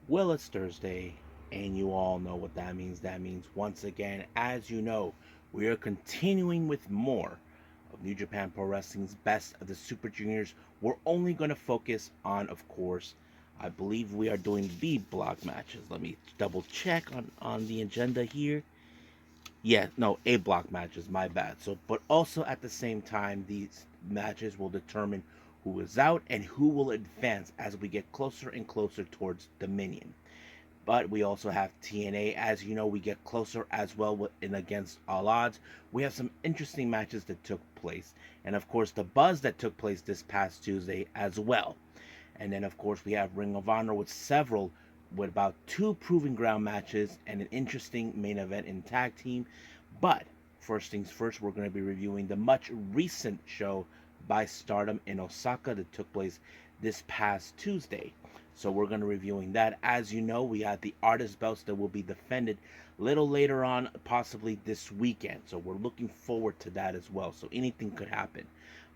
Well, it's Thursday, and you all know what that means. That means, once again, as you know, we are continuing with more of New Japan Pro Wrestling's Best of the Super Juniors. We're only going to focus on, of course, I believe we are doing B block matches. Let me double check on the agenda here. Yeah, no, A block matches, my bad. So, but also at the same time, these matches will determine who is out and who will advance as we get closer and closer towards Dominion. But we also have TNA. As you know, we get closer as well in Against All Odds. We have some interesting matches that took place. And of course, the buzz that took place this past Tuesday as well. And then, of course, we have Ring of Honor with about two proving ground matches and an interesting main event in tag team. But first things first, we're going to be reviewing the much recent show by Stardom in Osaka that took place this past Tuesday. So we're going to be reviewing that. As you know, we have the artist belts that will be defended a little later on, possibly this weekend. So we're looking forward to that as well. So anything could happen.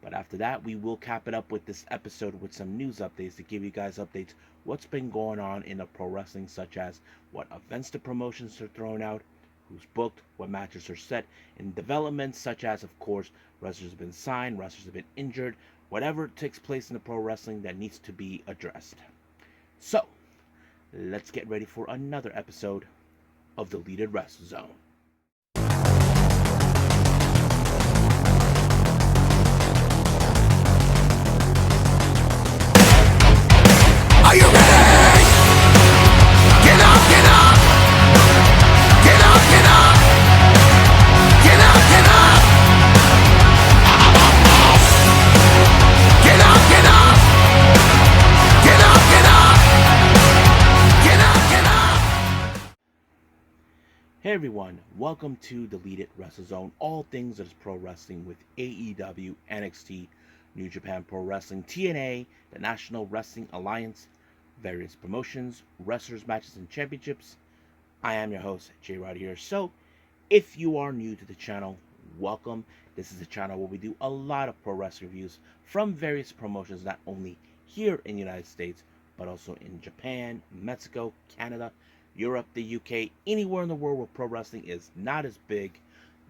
But after that, we will cap it up with this episode with some news updates to give you guys updates what's been going on in the pro wrestling, such as what events the promotions are throwing out, who's booked, what matches are set, and developments such as, of course, wrestlers have been signed, wrestlers have been injured, whatever takes place in the pro wrestling that needs to be addressed. So, let's get ready for another episode of the Deleted Wrestle Zone. Are you ready? Get up, get up! Get up, get up! Get up, get up! Get up, get up! Get up, get up! Get up, get up! Hey everyone, welcome to Deleted Wrestle Zone, all things that is pro wrestling with AEW, NXT, New Japan Pro Wrestling, TNA, the National Wrestling Alliance, various promotions, wrestlers, matches, and championships. I am your host, J Rod here. So, if you are new to the channel, welcome. This is a channel where we do a lot of pro wrestling reviews from various promotions, not only here in the United States, but also in Japan, Mexico, Canada, Europe, the UK, anywhere in the world where pro wrestling is not as big,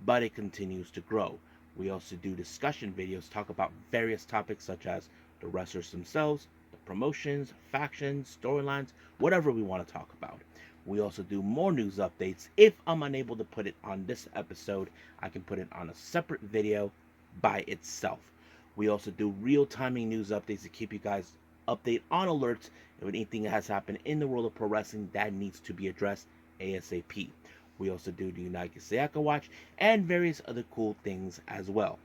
but it continues to grow. We also do discussion videos, talk about various topics such as the wrestlers themselves, the promotions, factions, storylines, whatever we want to talk about. We also do more news updates. If I'm unable to put it on this episode, I can put it on a separate video by itself. We also do real-timing news updates to keep you guys update on alerts if anything has happened in the world of pro wrestling that needs to be addressed ASAP. We also do the United Sayaka Watch and various other cool things as well.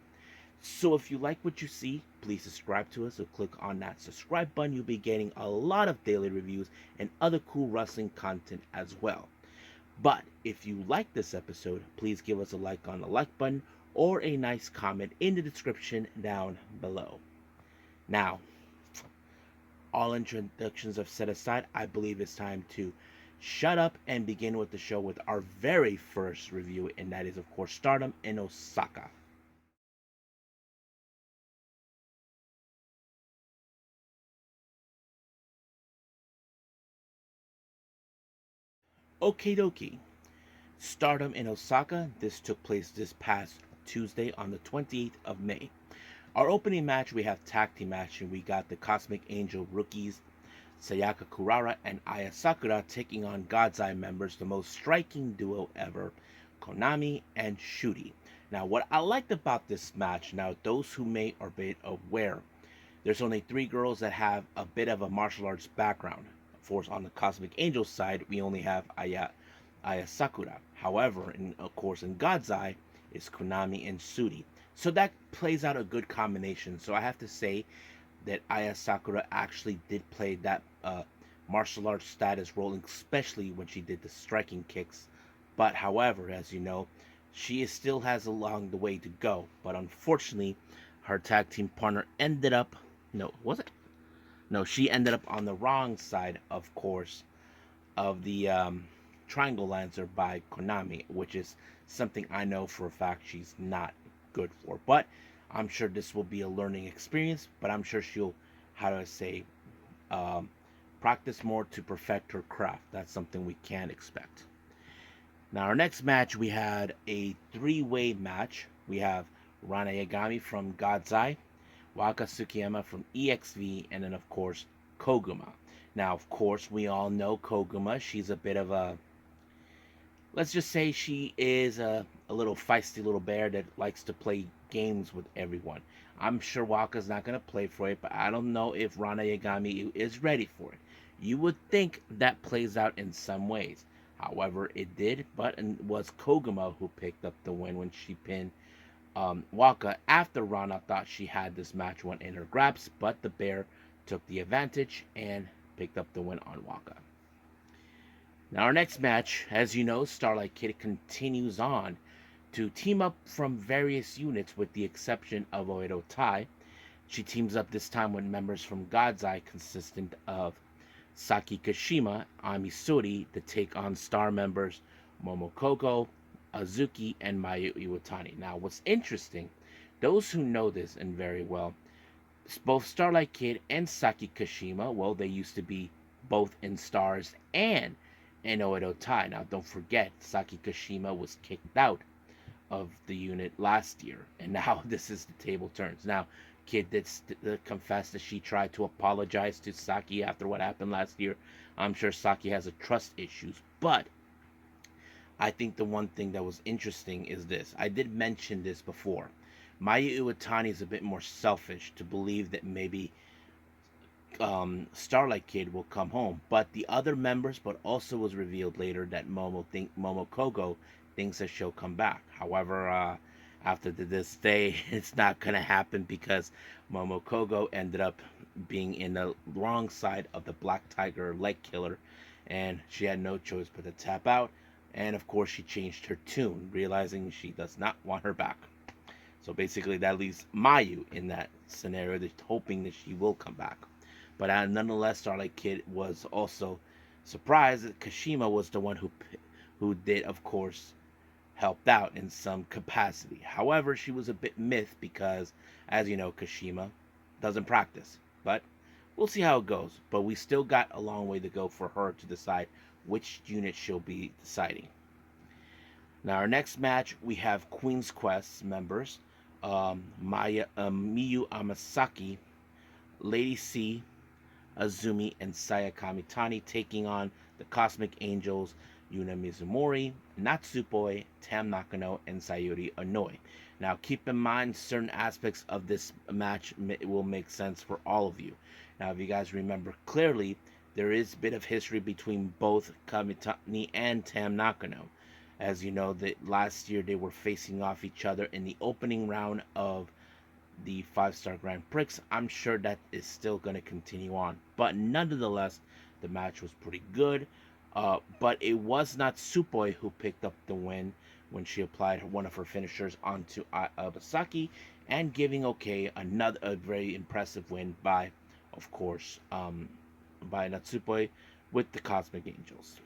So if you like what you see, please subscribe to us. So click on that subscribe button. You'll be getting a lot of daily reviews and other cool wrestling content as well. But if you like this episode, please give us a like on the like button or a nice comment in the description down below. Now, all introductions have set aside, I believe it's time to shut up and begin with the show with our very first review, and that is, of course, Stardom in Osaka. Okie dokie. Stardom in Osaka. This took place this past Tuesday on the 28th of May. Our opening match, we have tag team match, and we got the Cosmic Angel rookies, Sayaka Kurara and Aya Sakura, taking on God's Eye members, the most striking duo ever, Konami and Shuri. Now, what I liked about this match, now those who may or be aware, there's only three girls that have a bit of a martial arts background. Of course, on the Cosmic Angel side, we only have Aya Sakura. However, of course, in God's Eye is Konami and Shuri. So that plays out a good combination. So I have to say that Aya Sakura actually did play that martial arts status role, especially when she did the striking kicks. But however, as you know, she still has a long the way to go. But unfortunately, her tag team partner ended up, no, was it? No, she ended up on the wrong side, of course, of the Triangle Lancer by Konami, which is something I know for a fact she's not good for. But I'm sure this will be a learning experience, but I'm sure she'll, how do I say, practice more to perfect her craft. That's something we can expect. Now, our next match, we had a three-way match. We have Rana Yagami from God's Eye, Waka Tsukiyama from EXV, and then, of course, Koguma. Now, of course, we all know Koguma. She's a bit of a, let's just say she is a little feisty little bear that likes to play games with everyone. I'm sure Waka's not going to play for it, but I don't know if Rana Yagami is ready for it. You would think that plays out in some ways. However, it did, but it was Koguma who picked up the win when she pinned Waka after Rana thought she had this match won in her grasp, but the bear took the advantage and picked up the win on Waka. Now, our next match, as you know, Starlight Kid continues on to team up from various units with the exception of Oedo Tai. She teams up this time with members from God's Eye consistent of Saki Kashima, Ami Suri, to take on star members Momo Kohgo, Azuki, and Mayu Iwatani. Now, what's interesting, those who know this and very well, both Starlight Kid and Saki Kashima, well, they used to be both in Stars and in Oedo Tai. Now, don't forget, Saki Kashima was kicked out of the unit last year, and now this is the table turns. Now, Kid did confess that she tried to apologize to Saki after what happened last year. I'm sure Saki has a trust issues, but I think the one thing that was interesting is this. I did mention this before. Mayu Iwatani is a bit more selfish to believe that maybe Starlight Kid will come home, but the other members, but also was revealed later that Momo Kohgo thinks that she'll come back. However, after this day, it's not gonna happen because Momo Kohgo ended up being in the wrong side of the Black Tiger leg killer, and she had no choice but to tap out. And of course, she changed her tune, realizing she does not want her back. So basically, that leaves Mayu in that scenario, just hoping that she will come back. But nonetheless, Starlight Kid was also surprised that Kashima was the one who did, of course, helped out in some capacity. However, she was a bit miffed because, as you know, Kashima doesn't practice. But we'll see how it goes. But we still got a long way to go for her to decide which unit she'll be deciding. Now, our next match, we have Queen's Quest members, Miyu Amasaki, Lady C, Azumi, and Saya Kamitani taking on the Cosmic Angels, Yuna Mizumori, Natsupoi, Tam Nakano, and Sayuri Onoi. Now, keep in mind, certain aspects of this match will make sense for all of you. Now, if you guys remember clearly, there is a bit of history between both Kamitani and Tam Nakano. As you know, that last year they were facing off each other in the opening round of the 5-Star Grand Prix. I'm sure that is still going to continue on. But nonetheless, the match was pretty good. But it was Natsupoi who picked up the win when she applied one of her finishers onto Abasaki, and giving a very impressive win by, of course, by Natsupoi with the Cosmic Angels.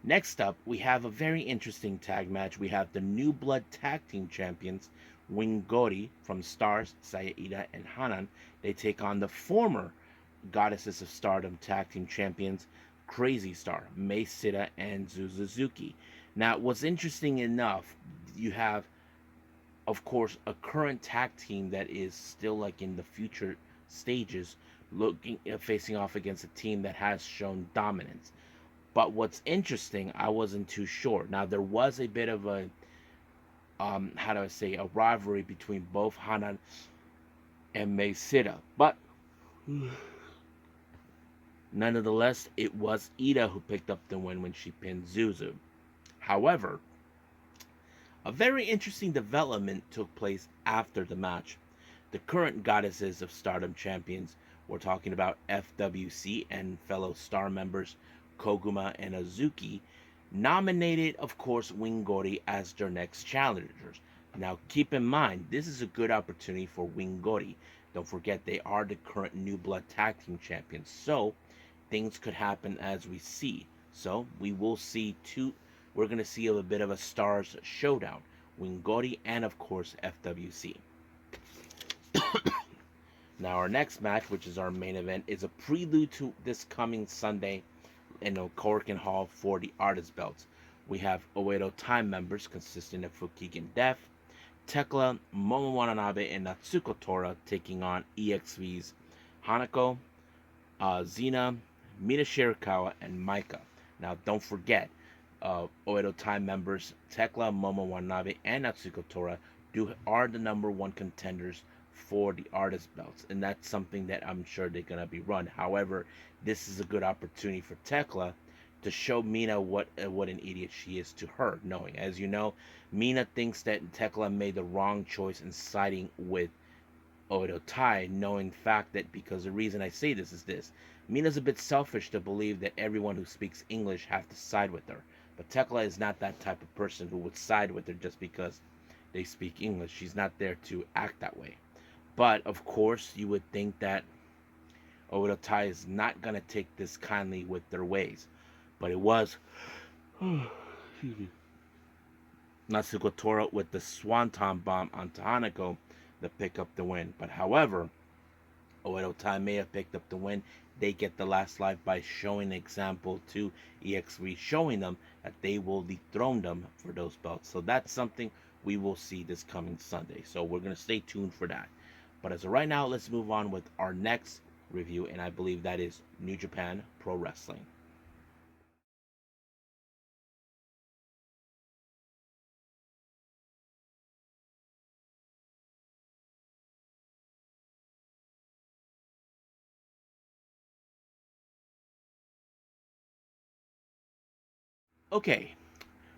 Next up, we have a very interesting tag match. We have the New Blood Tag Team Champions, Wingori from Stars, Sayaida and Hanan. They take on the former Goddesses of Stardom Tag Team Champions, Crazy Star, Mei Sita, and Suzu Suzuki. Now, what's interesting enough, you have, of course, a current tag team that is still like in the future stages, facing off against a team that has shown dominance. But what's interesting, I wasn't too sure. Now, there was a bit of a, a rivalry between both Hanan and Mei Sita. But nonetheless, it was Ida who picked up the win when she pinned Suzu. However, a very interesting development took place after the match. The current Goddesses of Stardom champions, we're talking about FWC and fellow star members Koguma and Azuki, nominated, of course, Wingori as their next challengers. Now, keep in mind, this is a good opportunity for Wingori. Don't forget, they are the current New Blood Tag Team Champions, so things could happen as we see. So, we will see we're going to see a bit of a Stars showdown. Wingori and, of course, FWC. Now, our next match, which is our main event, is a prelude to this coming Sunday in Korakuen Hall for the Artist Belts. We have Oedo Time members consisting of Fukigen Def, Tekla, Momo Watanabe, and Natsuko Tora taking on EXV's Hanako, Zena, Mina Shirakawa, and Maika. Now, don't forget, Oedo Time members Tekla, Momo Watanabe, and Natsuko Tora are the number one contenders for the artist belts, and that's something that I'm sure they're gonna be run. However, this is a good opportunity for Tekla to show Mina what an idiot she is to her. Knowing, as you know, Mina thinks that Tekla made the wrong choice in siding with Oedo Tai, knowing the fact that, because the reason I say this is this: Mina's a bit selfish to believe that everyone who speaks English have to side with her. But Tekla is not that type of person who would side with her just because they speak English. She's not there to act that way. But of course, you would think that Oedo Tai is not gonna take this kindly with their ways. But it was Natsuko Tora with the Swanton Bomb onto Hanako to pick up the win. But however, Oedo Tai may have picked up the win. They get the last life by showing an example to EX3, showing them that they will dethrone them for those belts. So that's something we will see this coming Sunday. So we're going to stay tuned for that. But as of right now, let's move on with our next review, and I believe that is New Japan Pro Wrestling. Okay,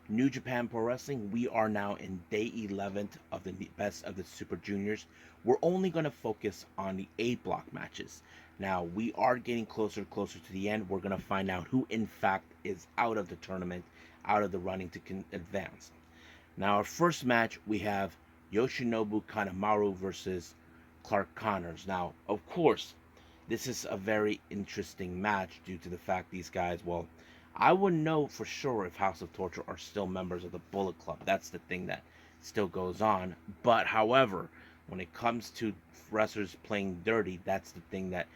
New Japan Pro Wrestling, we are now in day 11th of the Best of the Super Juniors. We're only going to focus on the A block matches. Now, we are getting closer and closer to the end. We're going to find out who, in fact, is out of the tournament, out of the running to advance. Now, our first match, we have Yoshinobu Kanemaru versus Clark Connors. Now, of course, this is a very interesting match due to the fact these guys, well, I wouldn't know for sure if House of Torture are still members of the Bullet Club. That's the thing that still goes on. But however, when it comes to wrestlers playing dirty, that's the thing that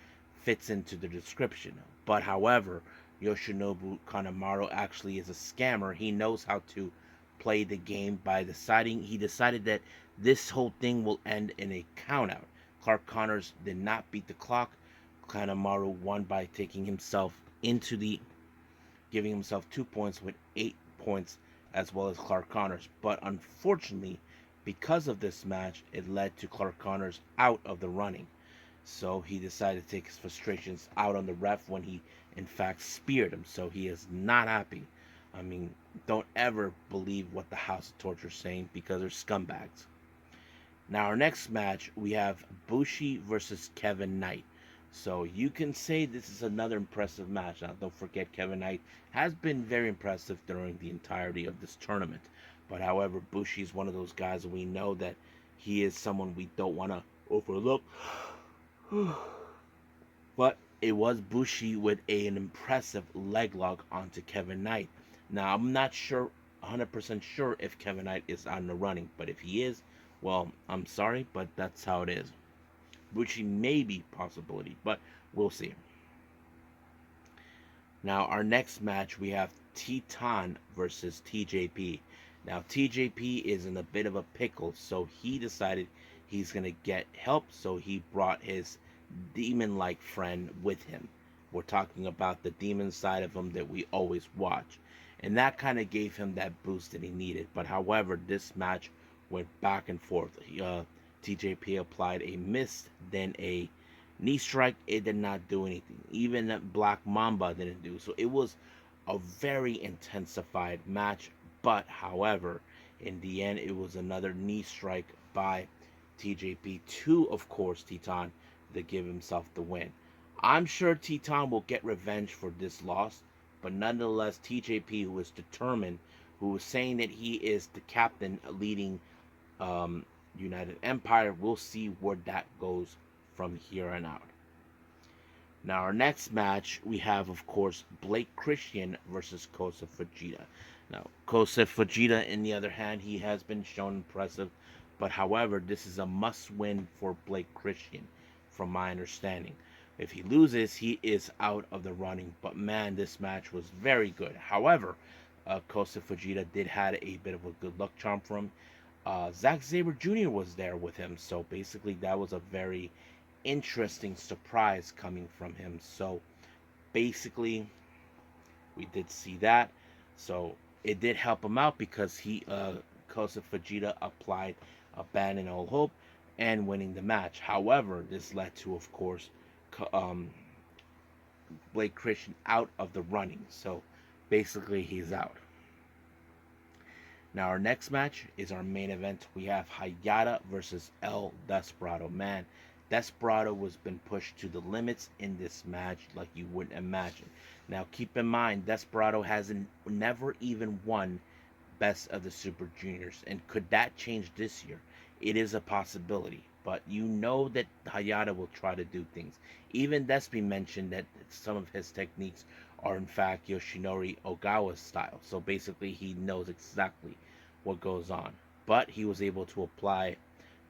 fits into the description. But however, Yoshinobu Kanemaru actually is a scammer. He knows how to play the game by he decided that this whole thing will end in a countout. Clark Connors did not beat the clock. Kanemaru won by taking himself into the giving himself 2 points with 8 points, as well as Clark Connors. But unfortunately, because of this match, it led to Clark Connors out of the running. So he decided to take his frustrations out on the ref when he, in fact, speared him. So he is not happy. I mean, don't ever believe what the House of Torture is saying, because they're scumbags. Now, our next match, we have Bushi versus Kevin Knight. So you can say this is another impressive match. Now, don't forget, Kevin Knight has been very impressive during the entirety of this tournament. But however, Bushi is one of those guys, and we know that he is someone we don't want to overlook. But it was Bushi with an impressive leg lock onto Kevin Knight. Now, I'm not sure, 100% sure if Kevin Knight is on the running. But if he is, well, I'm sorry, but that's how it is. Bushi may be a possibility, but we'll see. Now, our next match, we have Titan versus TJP. Now, TJP is in a bit of a pickle, so he decided he's going to get help, so he brought his demon-like friend with him. We're talking about the demon side of him that we always watch. And that kind of gave him that boost that he needed. But however, this match went back and forth. TJP applied a miss, then a knee strike. It did not do anything. Even Black Mamba didn't do. So it was a very intensified match. But however, in the end, it was another knee strike by TJP to, of course, Titan to give himself the win. I'm sure Titan will get revenge for this loss. But nonetheless, TJP, who is determined, who is saying that he is the captain leading United Empire, we'll see where that goes from here on out. Now, our next match, we have, of course, Blake Christian versus Kosa Fujita. Now, Kosa Fujita, on the other hand, he has been shown impressive, but however, this is a must-win for Blake Christian. from my understanding. If he loses, he is out of the running. But man, this match was very good. However, Kosa Fujita did had a bit of a good luck charm for him. Zack Sabre Jr. was there with him, so basically that was a very interesting surprise coming from him. So basically, we did see that. So it did help him out because Kosa Fujita applied Abandon All Hope and winning the match. However, this led to, of course, Blake Christian out of the running. So basically, he's out. Now, our next match is our main event. We have Hayata versus El Desperado. Man, Desperado was been pushed to the limits in this match like you wouldn't imagine. Now, keep in mind, Desperado hasn't never even won Best of the Super Juniors. And could that change this year? It is a possibility. But you know that Hayata will try to do things. Even Despy mentioned that some of his techniques are in fact Yoshinori Ogawa's style. So basically he knows exactly what goes on. But he was able to apply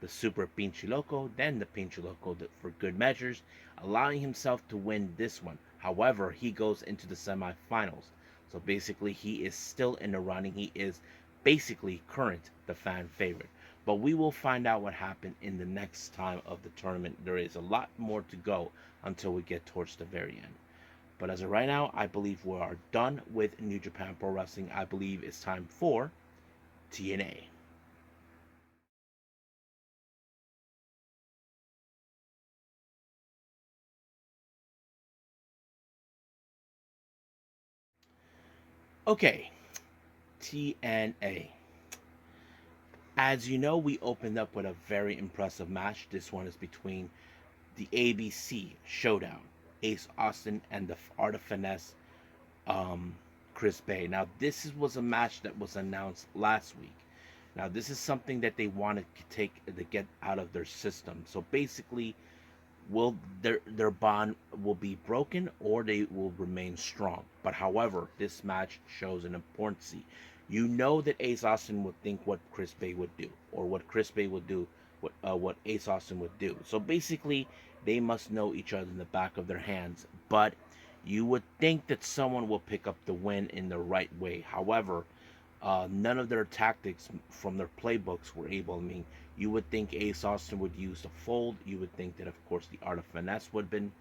the Super Pinchi Loco, then the Pinchi Loco for good measures, allowing himself to win this one. However, he goes into the semifinals. So basically he is still in the running. He is basically current the fan favorite. But we will find out what happened in the next time of the tournament. There is a lot more to go until we get towards the very end. But as of right now, I believe we are done with New Japan Pro Wrestling. I believe it's time for TNA. Okay, TNA. As you know, we opened up with a very impressive match. This one is between the ABC Showdown, Ace Austin and the Art of Finesse, Chris Bay. Now, was a match that was announced last week. Now, this is something that they wanted to get out of their system. So basically, will their bond will be broken or they will remain strong. But however, this match shows an importance. You know that Ace Austin would think what Chris Bay would do, or what Chris Bay would do, what Ace Austin would do. So basically, they must know each other in the back of their hands. But you would think that someone will pick up the win in the right way. However, none of their tactics from their playbooks were able. I mean, you would think Ace Austin would use the fold. You would think that, of course, the Art of Finesse would have been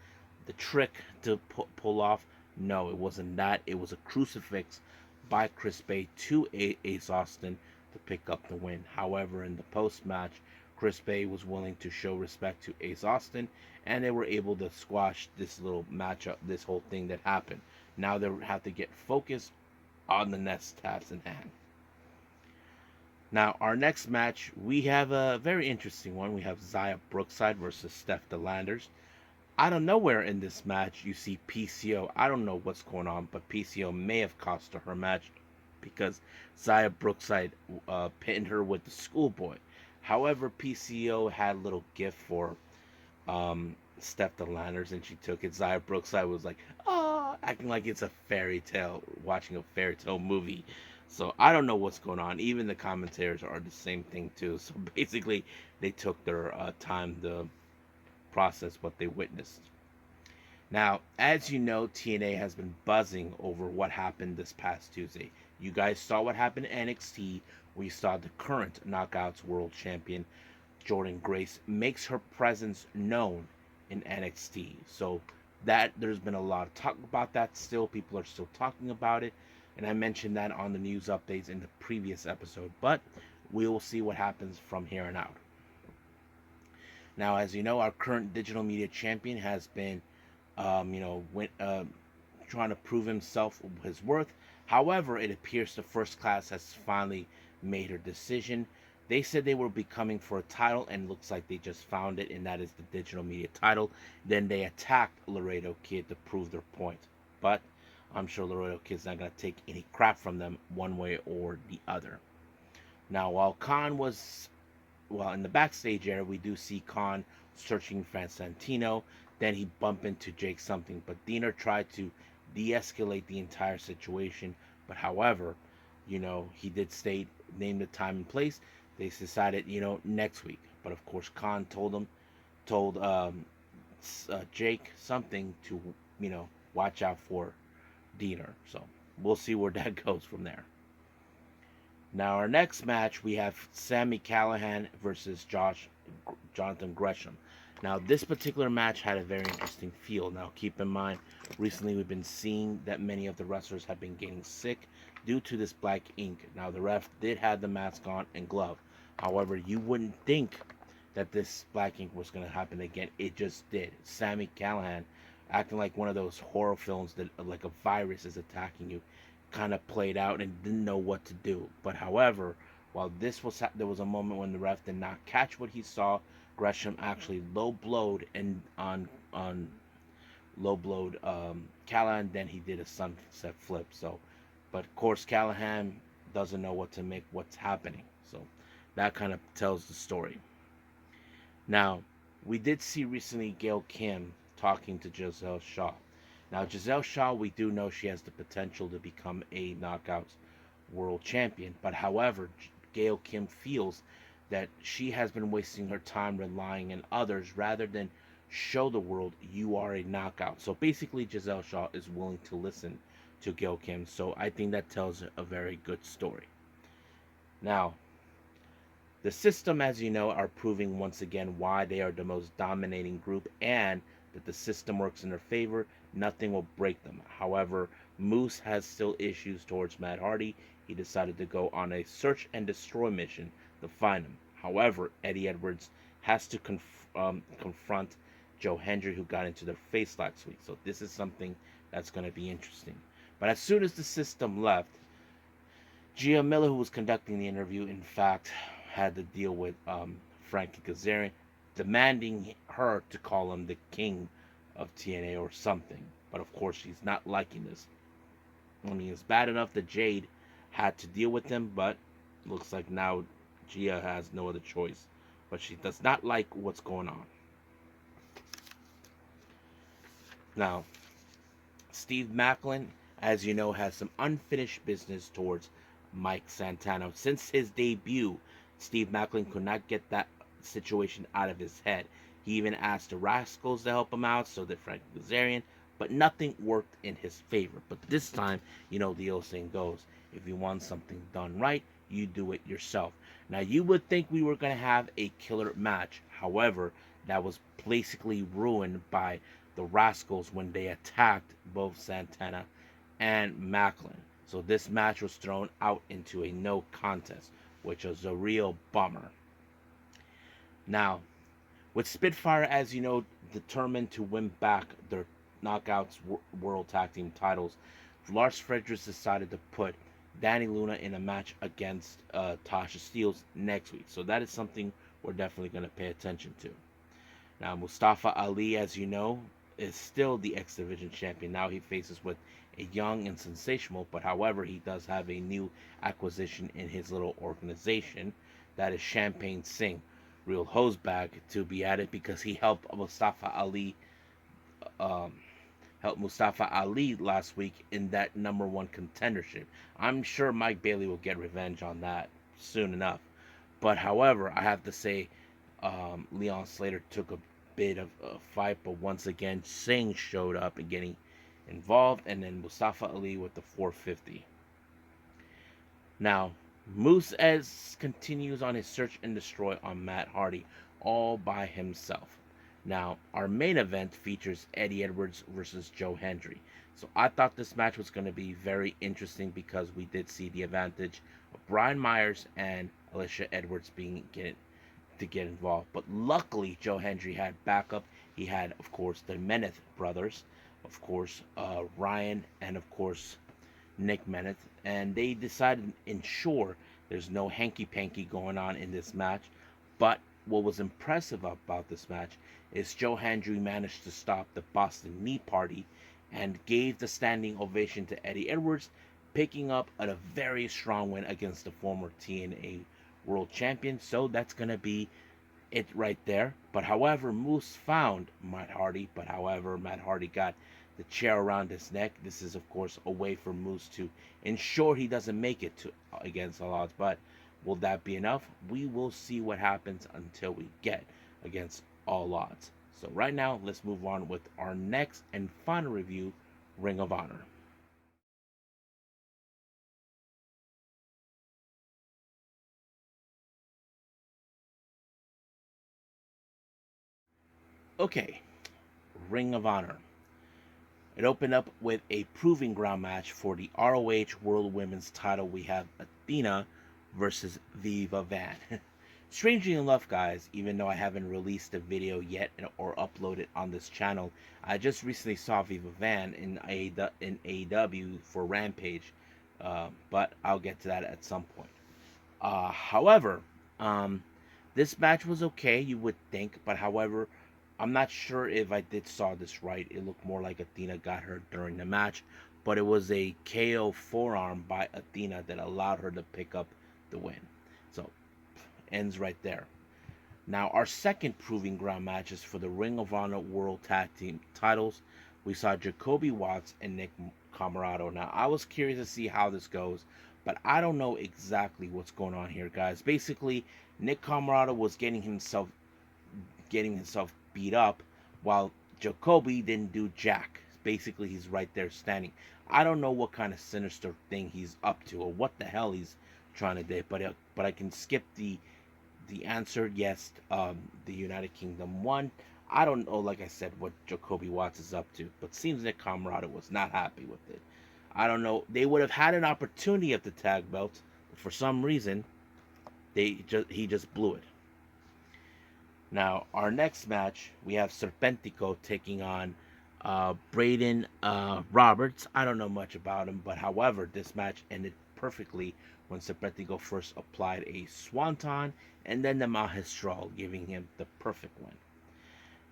the trick to pull off. No, it wasn't that. It was a crucifix by Chris Bay to Ace Austin to pick up the win. However, in the post-match, Chris Bay was willing to show respect to Ace Austin, and they were able to squash this little matchup, this whole thing that happened. Now they have to get focused on the next task in hand. Now, our next match, we have a very interesting one. We have Zaya Brookside versus Steph DeLanders. Out of nowhere in this match, you see PCO. I don't know what's going on, but PCO may have cost her her match because Zaya Brookside pinned her with the schoolboy. However, PCO had a little gift for Steph DeLanders, and she took it. Zaya Brookside was like, oh, acting like it's a fairy tale, watching a fairy tale movie. So I don't know what's going on. Even the commentators are the same thing too. So basically, they took their time to process what they witnessed. Now, as you know, TNA has been buzzing over what happened this past Tuesday. You guys saw what happened in NXT. We saw the current Knockouts World Champion, Jordynne Grace, makes her presence known in NXT. So that there's been a lot of talk about that still. People are still talking about it. And I mentioned that on the news updates in the previous episode. But we will see what happens from here on out. Now, as you know, our current digital media champion has been, trying to prove himself, his worth. However, it appears the First Class has finally made her decision. They said they will be coming for a title, and looks like they just found it, and that is the digital media title. Then they attacked Laredo Kid to prove their point. But I'm sure Laredo Kid's not going to take any crap from them one way or the other. Now, while Khan was, in the backstage area, we do see Khan searching for Santino. Then he bumped into Jake something, but Diener tried to de-escalate the entire situation. But however, he did state, name the time and place. They decided, next week. But of course, Khan told Jake something to, watch out for Diener. So we'll see where that goes from there. Now, our next match, we have Sami Callihan versus Jonathan Gresham. Now, this particular match had a very interesting feel. Now, keep in mind, recently we've been seeing that many of the wrestlers have been getting sick due to this black ink. Now, the ref did have the mask on and glove. However, you wouldn't think that this black ink was going to happen again. It just did. Sami Callihan, acting like one of those horror films that like a virus is attacking you, kind of played out and didn't know what to do. But however, while there was a moment when the ref did not catch what he saw. Gresham actually low blowed and on low blowed Callahan. Then he did a sunset flip. So, but of course Callahan doesn't know what to make what's happening. So that kind of tells the story. Now, we did see recently Gail Kim talking to Giselle Shaw. Now, Giselle Shaw, we do know she has the potential to become a Knockouts World Champion. But however, Gail Kim feels that she has been wasting her time relying on others rather than show the world you are a knockout. So basically, Giselle Shaw is willing to listen to Gail Kim. So I think that tells a very good story. Now, the system, as you know, are proving once again why they are the most dominating group and that the system works in their favor. Nothing will break them. However, Moose has still issues towards Matt Hardy. He decided to go on a search and destroy mission to find him. However, Eddie Edwards has to confront Joe Hendry, who got into their face last week. So this is something that's going to be interesting. But as soon as the system left, Gia Miller, who was conducting the interview, in fact, had to deal with Frankie Kazarian, demanding her to call him the king of TNA or something. But of course, she's not liking this. I mean, it's bad enough that Jade had to deal with him, but looks like now Gia has no other choice. But she does not like what's going on. Now, Steve Maclin, as you know, has some unfinished business towards Mike Santana. Since his debut, Steve Maclin could not get that situation out of his head. He even asked the Rascals to help him out, so did Frank Kazarian, but nothing worked in his favor. But this time, the old saying goes, if you want something done right, you do it yourself. Now, you would think we were going to have a killer match. However, that was basically ruined by the Rascals when they attacked both Santana and Maclin. So this match was thrown out into a no contest, which was a real bummer. Now, with Spitfire, as you know, determined to win back their Knockouts World Tag Team titles, Lars Fredericks decided to put Danny Luna in a match against Tasha Steelz next week. So that is something we're definitely going to pay attention to. Now, Mustafa Ali, as you know, is still the X Division champion. Now he faces with a young and sensational, but however, he does have a new acquisition in his little organization. That is Champagne Singh, real hosebag to be added, because he helped Mustafa Ali last week in that #1 contendership. I'm sure Mike Bailey will get revenge on that soon enough. But however, I have to say, Leon Slater took a bit of a fight, but once again, Singh showed up and getting involved, and then Mustafa Ali with the 450. Now, Moose continues on his search and destroy on Matt Hardy all by himself. Now, our main event features Eddie Edwards versus Joe Hendry. So I thought this match was going to be very interesting because we did see the advantage of Brian Myers and Alicia Edwards get involved. But luckily, Joe Hendry had backup. He had, of course, the Meneth brothers, of course, Ryan, and of course, Nick Meneth. And they decided to ensure there's no hanky-panky going on in this match. But what was impressive about this match is Joe Hendry managed to stop the Boston Knee Party and gave the standing ovation to Eddie Edwards, picking up a very strong win against the former TNA World Champion. So that's going to be it right there. But however, Moose found Matt Hardy, but however, Matt Hardy got the chair around his neck. This is, of course, a way for Moose to ensure he doesn't make it against all odds. But will that be enough? We will see what happens until we get against all odds. So right now, let's move on with our next and final review, Ring of Honor. Okay, Ring of Honor. It opened up with a proving ground match for the ROH World Women's title. We have Athena versus Viva Van. Strangely enough, guys, even though I haven't released a video yet or uploaded on this channel, I just recently saw Viva Van in AEW for Rampage, but I'll get to that at some point. However, um, this match was okay, you would think, but however, I'm not sure if I did saw this right. It looked more like Athena got hurt during the match, but it was a KO forearm by Athena that allowed her to pick up the win. So, ends right there. Now, our second proving ground match is for the Ring of Honor World Tag Team titles. We saw Jacoby Watts and Nick Camarado. Now, I was curious to see how this goes, but I don't know exactly what's going on here, guys. Basically, Nick Camarado was getting himself beat up, while Jacoby didn't do jack. Basically, he's right there standing. I don't know what kind of sinister thing he's up to or what the hell he's trying to do, but I can skip the answer. Yes, the United Kingdom won. I don't know, like I said, what Jacoby Watts is up to, but seems that Camarado was not happy with it. I don't know. They would have had an opportunity at the tag belt, but for some reason, he just blew it. Now, our next match, we have Serpentico taking on Braden Roberts. I don't know much about him, but however, this match ended perfectly when Serpentico first applied a swanton and then the magistral, giving him the perfect win.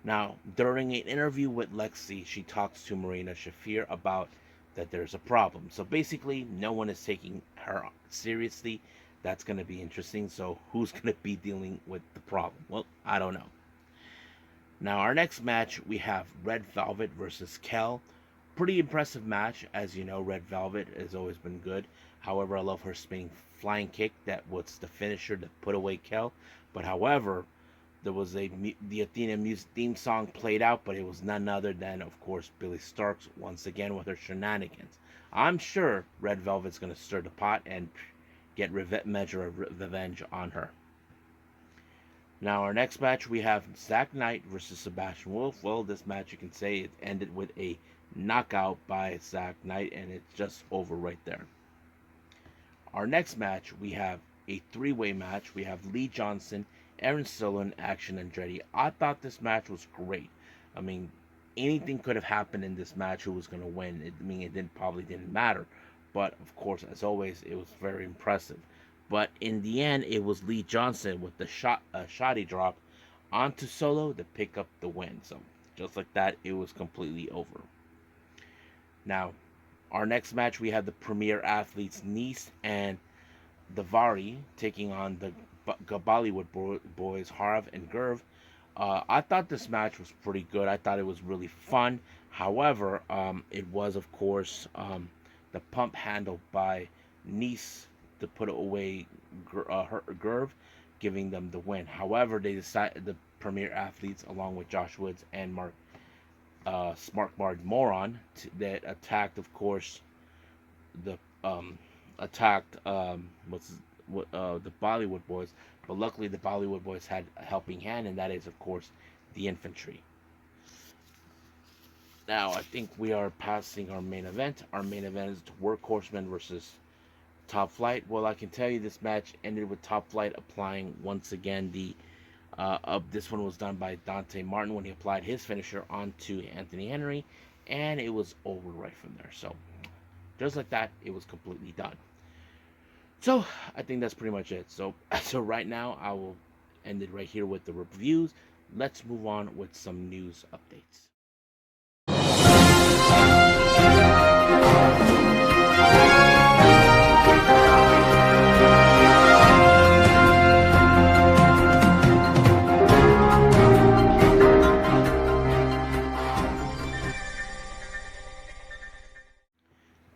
Now, during an interview with Lexi, she talks to Marina Shafir about that there's a problem. So basically, no one is taking her seriously. That's going to be interesting. So, who's going to be dealing with the problem? Well, I don't know. Now, our next match, we have Red Velvet versus Kel. Pretty impressive match. As you know, Red Velvet has always been good. However, I love her spinning flying kick. That was the finisher to put away Kel. But however, there was the Athena music theme song played out, but it was none other than, of course, Billy Starks once again with her shenanigans. I'm sure Red Velvet's going to stir the pot and get measure of revenge on her. Now, our next match, we have Zack Knight versus Sebastian Wolf. Well, this match, you can say it ended with a knockout by Zack Knight, and it's just over right there. Our next match, we have a three-way match. We have Lee Johnson, Aaron Solo, and Action Andretti. I thought this match was great. I mean, anything could have happened in this match. Who was going to win? It probably didn't matter. But, of course, as always, it was very impressive. But in the end, it was Lee Johnson with the shoddy drop onto Solo to pick up the win. So, just like that, it was completely over. Now, our next match, we have the premier athletes Nice and Davari taking on the Bollywood boys Harv and Gurv. I thought this match was pretty good. I thought it was really fun. However, it was, of course, the pump handled by Nice to put away Gurv, giving them the win. However, they decided the premier athletes, along with Josh Woods and Smart Moron, that attacked, of course, the the Bollywood boys. But luckily, the Bollywood boys had a helping hand, and that is, of course, the infantry. Now, I think we are passing our main event. Our main event is Workhorsemen versus Top Flight. Well, I can tell you this match ended with Top Flight applying once again this one was done by Dante Martin when he applied his finisher onto Anthony Henry, and it was over right from there. So, just like that, it was completely done. So, I think that's pretty much it. So right now, I will end it right here with the reviews. Let's move on with some news updates.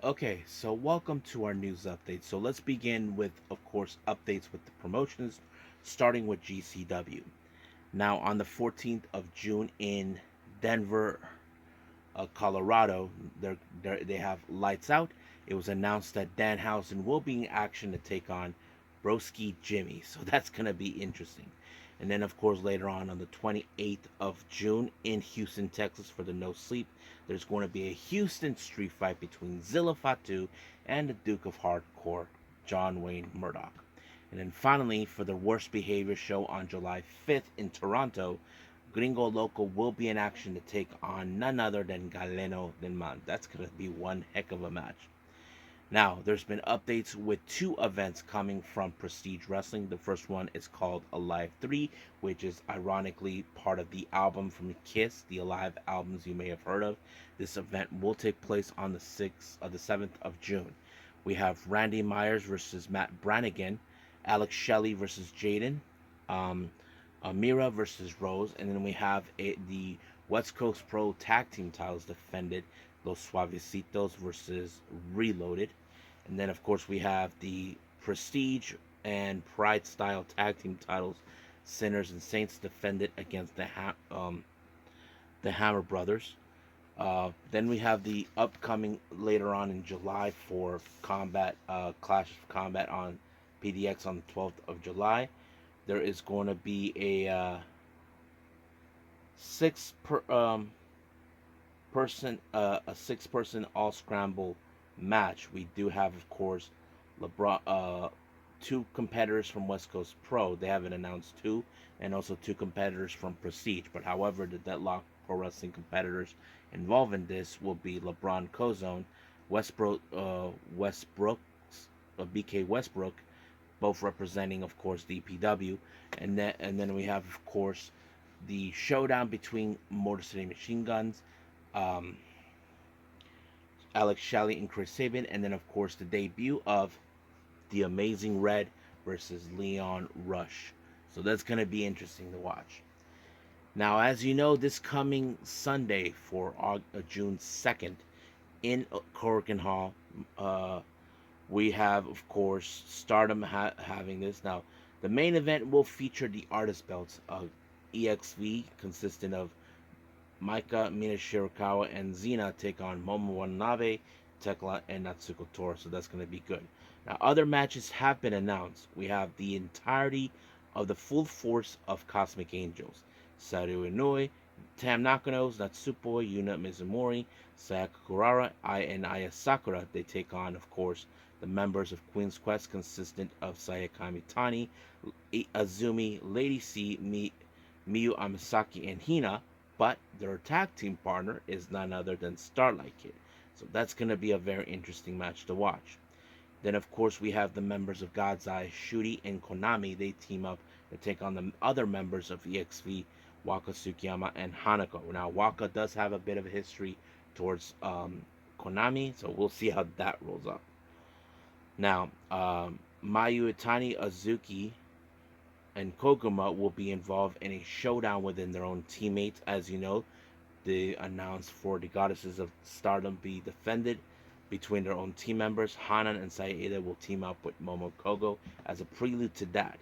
Okay, so welcome to our news update. So let's begin with, of course, updates with the promotions, starting with GCW. Now, on the 14th of June in Denver, Colorado, they have Lights Out. It was announced that Danhausen will be in action to take on Broski Jimmy. So that's going to be interesting. And then, of course, later on the 28th of June in Houston, Texas, for the No Sleep, there's going to be a Houston street fight between Zilla Fatu and the Duke of Hardcore, John Wayne Murdoch. And then finally, for the Worst Behavior show on July 5th in Toronto, Gringo Loco will be in action to take on none other than Galeno del Man. That's going to be one heck of a match. Now, there's been updates with two events coming from Prestige Wrestling. The first one is called Alive 3, which is ironically part of the album from Kiss, the Alive albums you may have heard of. This event will take place on the 7th of June. We have Randy Myers versus Matt Brannigan, Alex Shelley versus Jaden, Amira versus Rose, and then we have the West Coast Pro Tag Team titles defended, Los Suavecitos versus Reloaded. And then, of course, we have the Prestige and Pride Style Tag Team titles, Sinners and Saints, defended against the Hammer Brothers. Then we have the upcoming later on in July for Combat, Clash of Combat on PDX on the 12th of July. There is going to be a six-person all scramble match. We do have, of course, two competitors from West Coast Pro. They haven't announced two, and also two competitors from Prestige. But however, the Deadlock Pro Wrestling competitors involved in this will be LeBron Cozone, BK Westbrook, both representing, of course, DPW, and then we have, of course, the showdown between Motor City Machine Guns, Alex Shelley and Chris Sabin, and then, of course, the debut of the Amazing Red versus Leon Rush. So that's going to be interesting to watch. Now, as you know, this coming Sunday for June 2nd in Korakuen Hall, we have, of course, Stardom having this. Now, the main event will feature the artist belts of EXV, consisting of Maika, Mina Shirakawa, and Xena take on Momo Watanabe, Tekla, and Natsuko Tora. So that's going to be good. Now, other matches have been announced. We have the entirety of the full force of Cosmic Angels. Sareee Inouye, Tam Nakano, Natsupoi, Yuna Mizumori, Sayaka Kurara, and Aya Sakura. They take on, of course, the members of Queen's Quest, consistent of Sayaka Mitani, Azumi, Lady C, Miyu Amasaki, and Hina. But their tag team partner is none other than Starlight Kid. So that's going to be a very interesting match to watch. Then, of course, we have the members of God's Eye, Shuri and Konami. They team up to take on the other members of EXV, Waka Tsukiyama and Hanako. Now, Waka does have a bit of a history towards Konami, so we'll see how that rolls up. Now, Mayu Itani, Azuki, and Koguma will be involved in a showdown within their own teammates. As you know, they announced for the Goddesses of Stardom be defended between their own team members. Hanan and Saida will team up with Momo Kohgo as a prelude to that.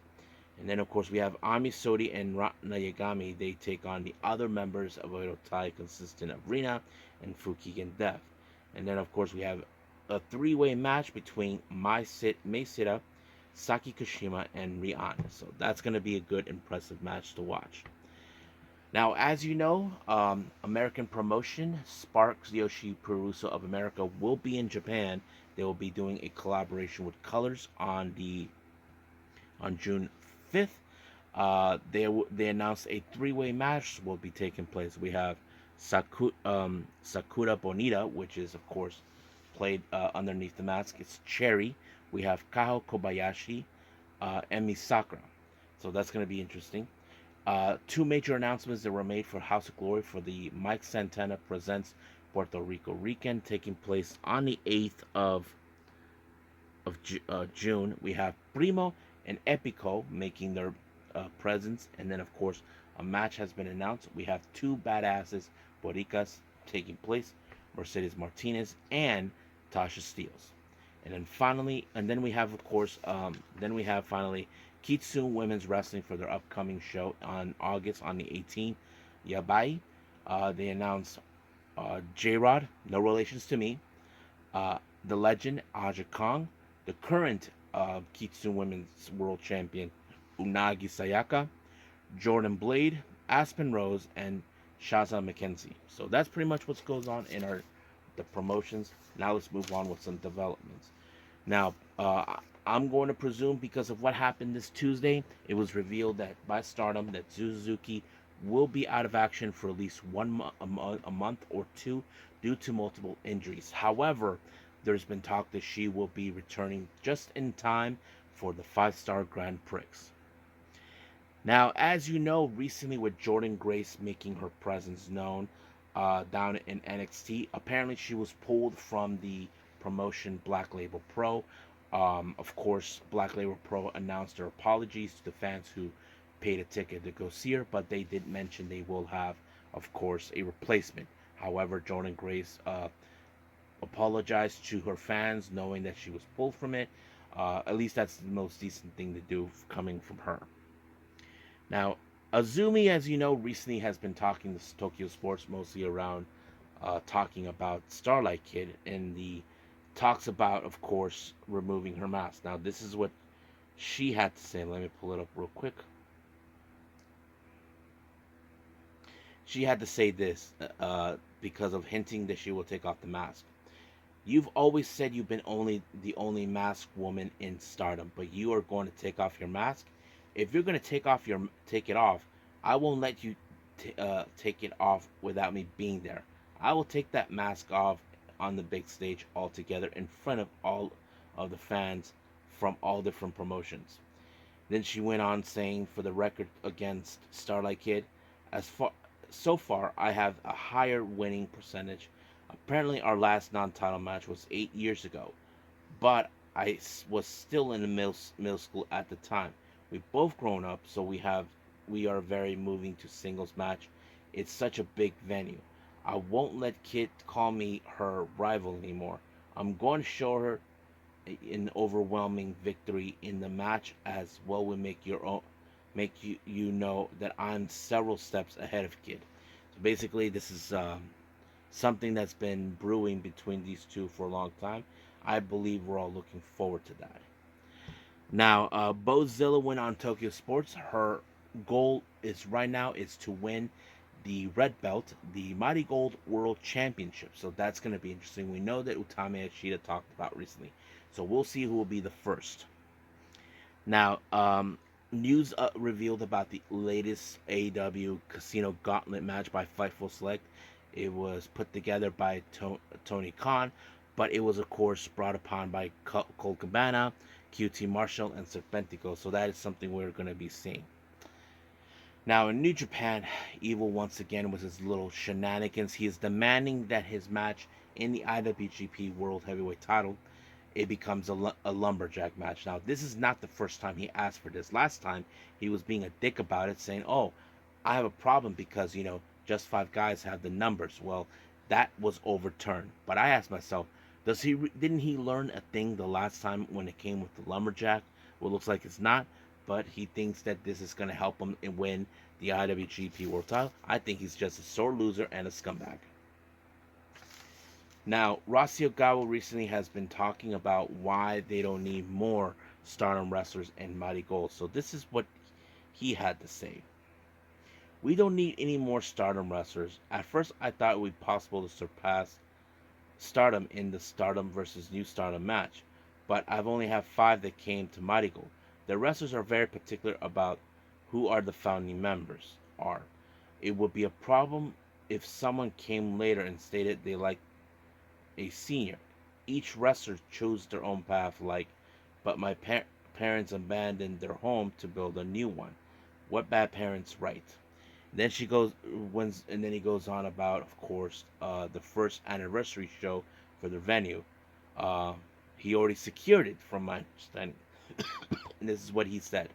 And then, of course, we have Ami Sodi and Ratna Yagami. They take on the other members of Oirotai, consisting of Rina and Fukigen Death. And then, of course, we have a three-way match between Mei Sita, Saki Kashima, and Rian. So that's going to be a good, impressive match to watch. Now, as you know, American promotion, SPARK Joshi Peruso of America, will be in Japan. They will be doing a collaboration with Colors on June 5th. They announced a three-way match will be taking place. We have Sakura Bonita, which is, of course, played underneath the mask. It's Cherry. We have Kaho Kobayashi, Emi Sakura. So that's going to be interesting. Two major announcements that were made for House of Glory for the Mike Santana Presents Puerto Rico weekend, taking place on the 8th of June. We have Primo and Epico making their presence. And then, of course, a match has been announced. We have two badasses, Boricas, taking place, Mercedes Martinez and Tasha Steeles. And then finally, we have, of course, finally Kitsune Women's Wrestling for their upcoming show on August on the 18th. Yabai. They announced J-Rod, no relations to me, the legend Aja Kong, the current Kitsune Women's World Champion Unagi Sayaka, Jordan Blade, Aspen Rose, and Shaza McKenzie. So that's pretty much what goes on in the promotions. Now let's move on with some developments. Now, I'm going to presume because of what happened this Tuesday, it was revealed that by Stardom that Suzu Suzuki will be out of action for at least a month or two due to multiple injuries. However, there's been talk that she will be returning just in time for the 5-star Grand Prix. Now, as you know, recently with Jordynne Grace making her presence known down in NXT, apparently she was pulled from the promotion Black Label Pro. Of course, Black Label Pro announced their apologies to the fans who paid a ticket to go see her, but they did mention they will have, of course, a replacement. However, Jordynne Grace apologized to her fans, knowing that she was pulled from it. At least that's the most decent thing to do coming from her. Now, Azumi, as you know, recently has been talking to Tokyo Sports, mostly around talking about Starlight Kid, and the talks about, of course, removing her mask. Now, this is what she had to say. Let me pull it up real quick. She had to say this because of hinting that she will take off the mask. You've always said you've been the only masked woman in Stardom, but you are going to take off your mask. If you're going to take it off, I won't let you take it off without me being there. I will take that mask off on the big stage altogether in front of all of the fans from all different promotions. Then she went on saying, for the record against Starlight Kid, so far I have a higher winning percentage. Apparently our last non-title match was 8 years ago, but I was still in the middle school at the time. We've both grown up, so we are very moving to singles match. It's such a big venue. I won't let Kid call me her rival anymore. I'm going to show her an overwhelming victory in the match, as well will make you know that I'm several steps ahead of Kid. So basically, this is something that's been brewing between these two for a long time. I believe we're all looking forward to that. Now, Bozilla went on Tokyo Sports. Her goal right now is to win the red belt, the Mighty Gold World Championship. So that's going to be interesting. We know that Utami Ashita talked about recently. So we'll see who will be the first. Now, news revealed about the latest AEW Casino Gauntlet match by Fightful Select. It was put together by Tony Khan, but it was, of course, brought upon by Colt Cabana, QT Marshall, and Serpentico. So that is something we're going to be seeing. Now, in New Japan, Evil once again with his little shenanigans. He is demanding that his match in the IWGP World Heavyweight title, it becomes a lumberjack match. Now, this is not the first time he asked for this. Last time, he was being a dick about it, saying, oh, I have a problem because, just 5 guys have the numbers. Well, that was overturned. But I asked myself, didn't he learn a thing the last time when it came with the lumberjack? Well, it looks like it's not. But he thinks that this is going to help him win the IWGP World title. I think he's just a sore loser and a scumbag. Now, Rossy Ogawa recently has been talking about why they don't need more Stardom wrestlers in Mighty Gold. So this is what he had to say. We don't need any more Stardom wrestlers. At first, I thought it would be possible to surpass Stardom in the Stardom versus New Stardom match, but I've only had 5 that came to Mighty Gold. The wrestlers are very particular about who are the founding members are. It would be a problem if someone came later and stated they liked a senior. Each wrestler chose their own path, but my parents abandoned their home to build a new one. What bad parents, right? Then he goes on about, of course, the first anniversary show for the venue. He already secured it, from my understanding. And this is what he said.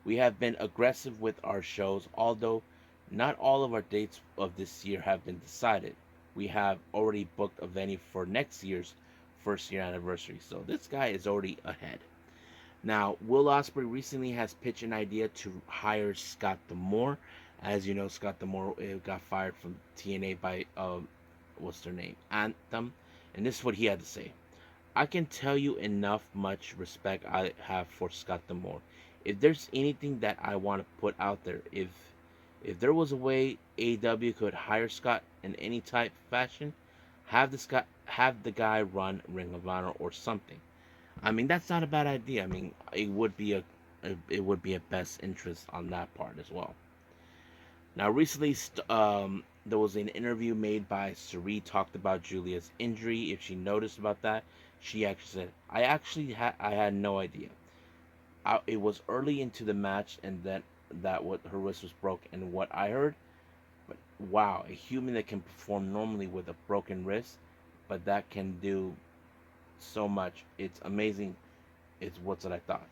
We have been aggressive with our shows, although not all of our dates of this year have been decided. We have already booked a venue for next year's first year anniversary. So this guy is already ahead. Now, Will Ospreay recently has pitched an idea to hire Scott D'Amore. As you know, Scott D'Amore got fired from TNA by what's their name, Anthem, and this is what he had to say. I can tell you enough much respect I have for Scott D'Amore. If there's anything that I want to put out there, if there was a way AEW could hire Scott in any type of fashion, have the guy run Ring of Honor or something. I mean, that's not a bad idea. I mean, it would be a best interest on that part as well. Now, recently, there was an interview made by Sareee talked about Julia's injury. If she noticed about that, she actually said, I had no idea. It was early into the match, and that what her wrist was broke, and what I heard, but wow, a human that can perform normally with a broken wrist, but that can do so much. It's amazing. It's what's what I thought.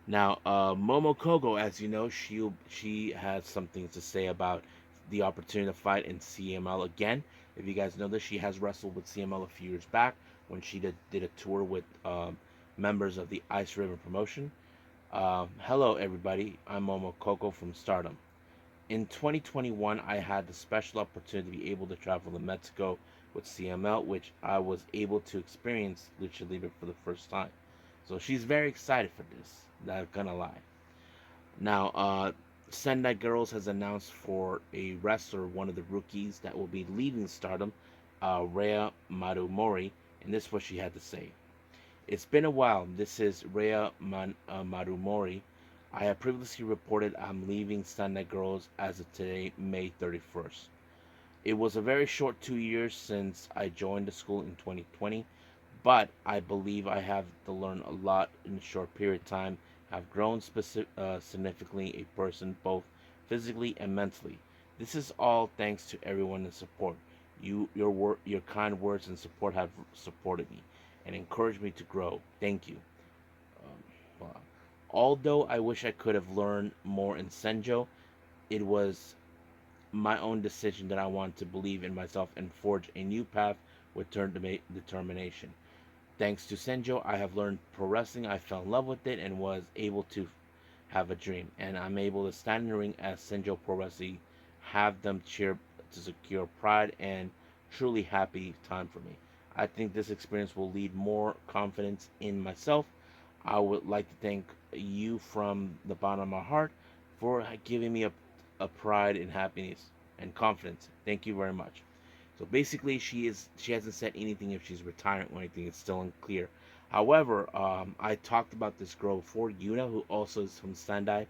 Now, Momo Kohgo, as you know, she has something to say about the opportunity to fight in CML again. If you guys know this, she has wrestled with CML a few years back when she did a tour with members of the Ice River promotion. Hello, everybody. I'm Momo Kohgo from Stardom. In 2021, I had the special opportunity to be able to travel to Mexico with CML, which I was able to experience Lucha Libre for the first time. So she's very excited for this. Not gonna lie. Now, Sendai Girls has announced for a wrestler, one of the rookies that will be leaving Stardom, Ryo Marumori, and this is what she had to say. It's been a while. This is Ryo Marumori. I have previously reported I'm leaving Sendai Girls as of today, May 31st. It was a very short 2 years since I joined the school in 2020, but I believe I have to learn a lot in a short period of time. I've grown significantly a person both physically and mentally. This is all thanks to everyone's support. Your kind words and support have supported me and encouraged me to grow. Thank you. Wow. Although I wish I could have learned more in Senjo, it was my own decision that I wanted to believe in myself and forge a new path with determination. Thanks to Senjo, I have learned pro wrestling. I fell in love with it and was able to have a dream. And I'm able to stand in the ring as Senjo Pro Wrestling, have them cheer to secure pride and truly happy time for me. I think this experience will lead more confidence in myself. I would like to thank you from the bottom of my heart for giving me a pride and happiness and confidence. Thank you very much. So basically, she hasn't said anything if she's retiring or anything. It's still unclear. However, I talked about this girl before, Yuna, who also is from Sendai.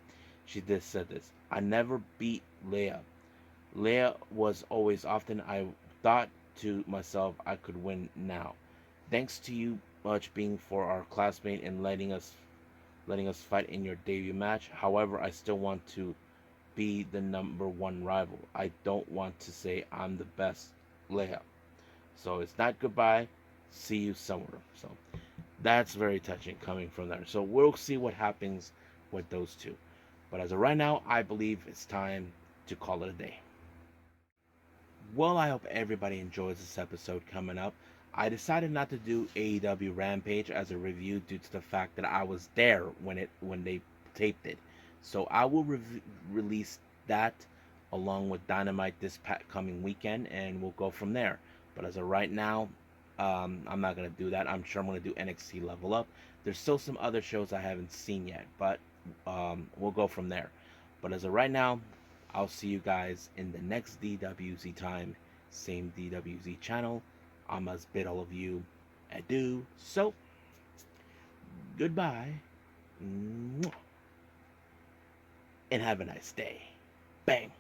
She just said this. I never beat Leia. Leia was always often. I thought to myself I could win now. Thanks to you much being for our classmate and letting us fight in your debut match. However, I still want to be the number one rival. I don't want to say I'm the best Leia. So it's not goodbye. See you somewhere. So that's very touching coming from there. So we'll see what happens with those two. But as of right now, I believe it's time to call it a day. Well, I hope everybody enjoys this episode coming up. I decided not to do AEW Rampage as a review due to the fact that I was there when they taped it. So I will release that along with Dynamite this coming weekend, and we'll go from there. But as of right now, I'm not gonna do that. I'm sure I'm gonna do NXT Level Up. There's still some other shows I haven't seen yet, but we'll go from there. But as of right now, I'll see you guys in the next DWZ time, same DWZ channel. I must bid all of you adieu. So, goodbye, and have a nice day. Bang.